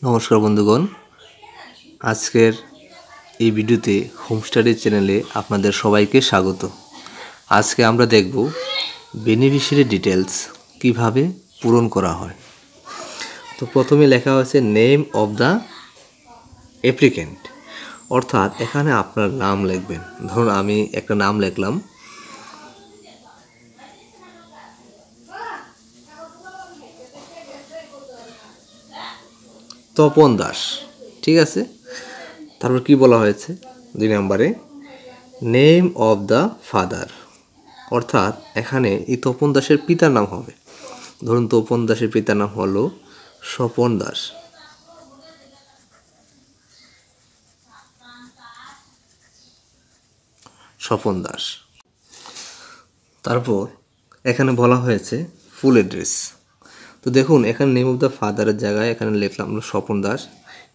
নমস্কার বন্ধুগণ, আজকের এই ভিডিওতে হোম স্টাডি চ্যানেলে আপনাদের সবাইকে স্বাগত। আজকে আমরা দেখব বেনিফিশিয়ারি ডিটেলস কিভাবে পূরণ করা হয়। তো প্রথমে লেখা হয়েছে নেম অফ দ্য অ্যাপ্লিক্যান্ট, অর্থাৎ এখানে আপনার নাম লিখবেন। ধরুন আমি একটা নাম লিখলাম, তপন দাস, ঠিক আছে। তারপর কি বলা হয়েছে 2 নম্বরে, নেম অফ দ্য ফাদার, অর্থাৎ এখানে এই তপন দাসের পিতার নাম হবে। ধরুন তপন দাসের পিতার নাম হলো স্বপন দাস। স্বপন দাস। তারপর এখানে বলা হয়েছে ফুল অ্যাড্রেস। তো দেখুন এখানে নেম অফ দ্য ফাদারের জায়গায় এখানে লিখলাম স্বপন দাস।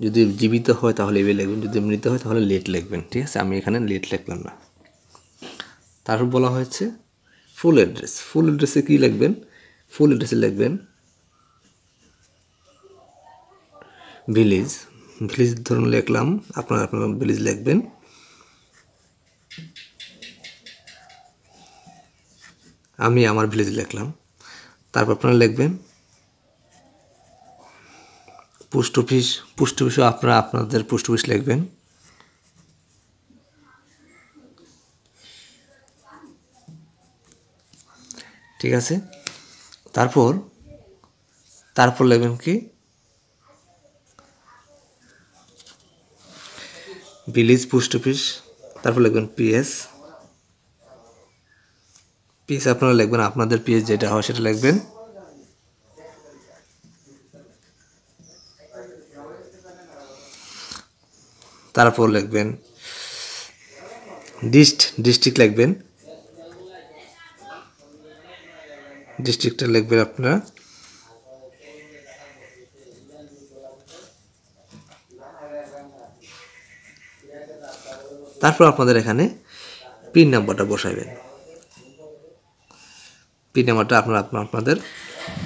যদি জীবিত হয় তাহলে এভাবে লিখবেন, যদি মৃত হয় তাহলে লেট লিখবেন, ঠিক আছে। আমি এখানে লেট লিখলাম না। তারপর বলা হয়েছে ফুল অ্যাড্রেস। ফুল অ্যাড্রেসে কী লিখবেন? ফুল অ্যাড্রেসে লিখবেন ভিলেজ। ভিলেজ ধরুন লিখলাম, আপনার ভিলেজ লিখবেন। আমি আমার ভিলেজ লিখলাম। তারপর আপনারা লিখবেন পোস্ট অফিস। পোস্ট অফিসও আপনারা আপনাদের পোস্ট অফিস লিখবেন। ঠিক আছে। তারপর লিখবেন কি ভিলেজ পোস্ট অফিস। তারপর লিখবেন পিএস। পিএস আপনারা লিখবেন, আপনাদের পিএস যেটা হয় সেটা লিখবেন। তারপর লিখবেন ডিস্ট্রিক্ট লিখবেন। ডিস্ট্রিক্টটা লিখবেন আপনারা। তারপর আপনাদের এখানে পিন নাম্বারটা বসাবেন। পিন নাম্বারটা আপনারা আপনাদের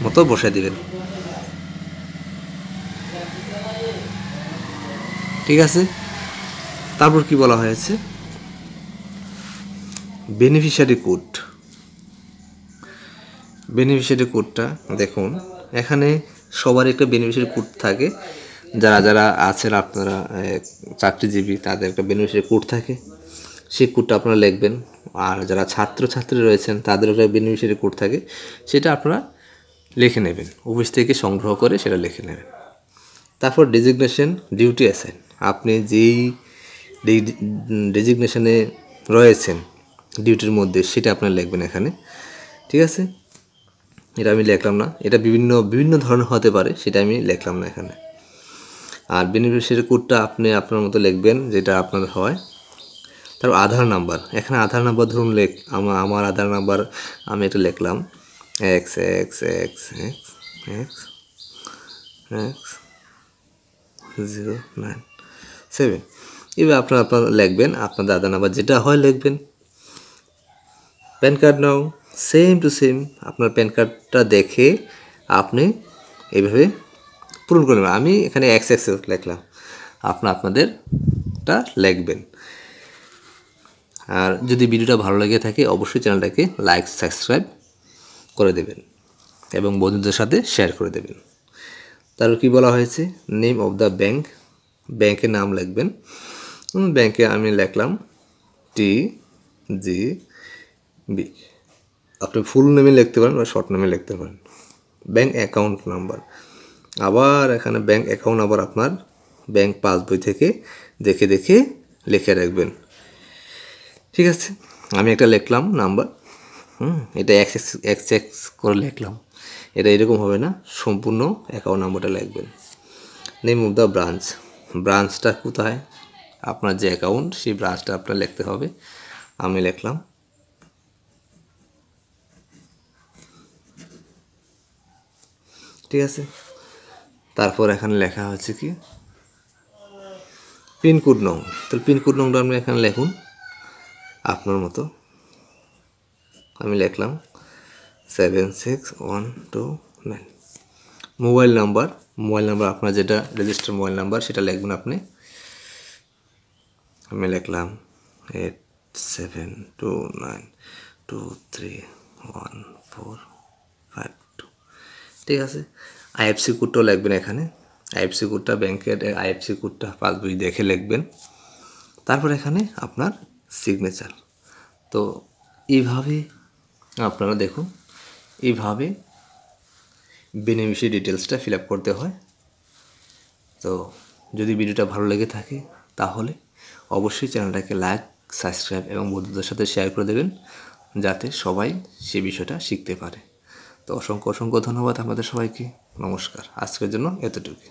মতো বসাই দিবেন, ঠিক আছে। তারপর কি বলা হয়েছে বেনিফিশিয়ারি কোড। বেনিফিশিয়ারি কোডটা দেখুন, এখানে সবার একটা বেনিফিশিয়ারি কোড থাকে। যারা যারা আছেন আপনারা চাকরিজীবী, তাদের একটা বেনিফিশিয়ারি কোড থাকে, সেই কোডটা আপনারা লিখবেন। আর যারা ছাত্রছাত্রী রয়েছেন তাদের একটা বেনিফিশিয়ারি কোড থাকে, সেটা আপনারা লিখে নেবেন, অফিস থেকে সংগ্রহ করে সেটা লিখে নেবেন। তারপর ডেজিগনেশন ডিউটি অ্যাসাইন, আপনি যেই ডেজিগনেশনে রয়েছেন ডিউটির মধ্যে সেটা আপনারা লিখবেন এখানে, ঠিক আছে। এটা আমি লিখলাম না, এটা বিভিন্ন ধরনের হতে পারে, সেটা আমি লিখলাম না এখানে। আর বেনিফিশিয়ারি কোডটা আপনি আপনার মতো লিখবেন যেটা আপনার হয়। তারপর আধার নাম্বার, এখানে আধার নাম্বার ধরুন আমার আধার নাম্বার আমি এটা লিখলাম XXXXX097। এবার আপনার লিখবেন আপনাদের আধার নাম্বার যেটা হয় লিখবেন। Pan card now same to same, আপনার প্যান কার্ডটা দেখে আপনি এইভাবে পূরণ করে নেবেন। আমি এখানে XX লিখলাম, আপনাদেরটা লিখবেন। আর যদি ভিডিওটা ভালো লেগে থাকে অবশ্যই চ্যানেলটাকে লাইক সাবস্ক্রাইব করে দেবেন এবং বন্ধুদের সাথে শেয়ার করে দেবেন। তারপর কি বলা হয়েছে নেম অফ দ্য ব্যাংক, ব্যাংকের নাম লিখবেন। ব্যাংকে আমি লিখলাম TGB। আপনি ফুল নেমে লিখতে পারেন বা শর্ট নেমে লিখতে পারেন। ব্যাংক অ্যাকাউন্ট নাম্বার, আবার এখানে ব্যাংক অ্যাকাউন্ট আবার আপনার ব্যাংক পাসবই থেকে দেখে দেখে লিখে রাখবেন, ঠিক আছে। আমি একটা লিখলাম নাম্বার, এটা XX করে লিখলাম। এটা এরকম হবে না, সম্পূর্ণ অ্যাকাউন্ট নাম্বারটা লিখবেন। নেম অফ দ্য ব্রাঞ্চ, ব্রাঞ্চটা কোথায় আপনার যে অ্যাকাউন্ট সেই ব্রাঞ্চটা আপনার লিখতে হবে। আমি লিখলাম, ঠিক আছে। তারপর এখানে লেখা হচ্ছে কি পিনকোড নং, তাহলে পিনকোড নংটা আপনি এখানে লিখুন আপনার মতো। আমি লিখলাম 76129। মোবাইল নাম্বার আপনার যেটা রেজিস্টার মোবাইল নাম্বার সেটা লিখবেন আপনি। আমি লিখলাম 8729231452, ঠিক আছে। আইএফসি কোডটাও লিখবেন এখানে। আইএফসি কোডটা ব্যাংকের আইএফসি কোডটা পাসবই দেখে লিখবেন। তারপর এখানে আপনার সিগনেচার। তো এইভাবে আপনারা দেখুন, এইভাবে বেনিফিশিয়ারি ডিটেলসটা ফিল আপ করতে হয়। তো যদি ভিডিওটা ভালো লেগে থাকে তাহলে অবশ্যই চ্যানেলটাকে লাইক, সাবস্ক্রাইব এবং বন্ধুদের সাথে শেয়ার করে দেবেন, যাতে সবাই সে বিষয়টা শিখতে পারে। তো অসংখ্য ধন্যবাদ আপনাদের সবাইকে। নমস্কার, আজকের জন্য এতটুকু।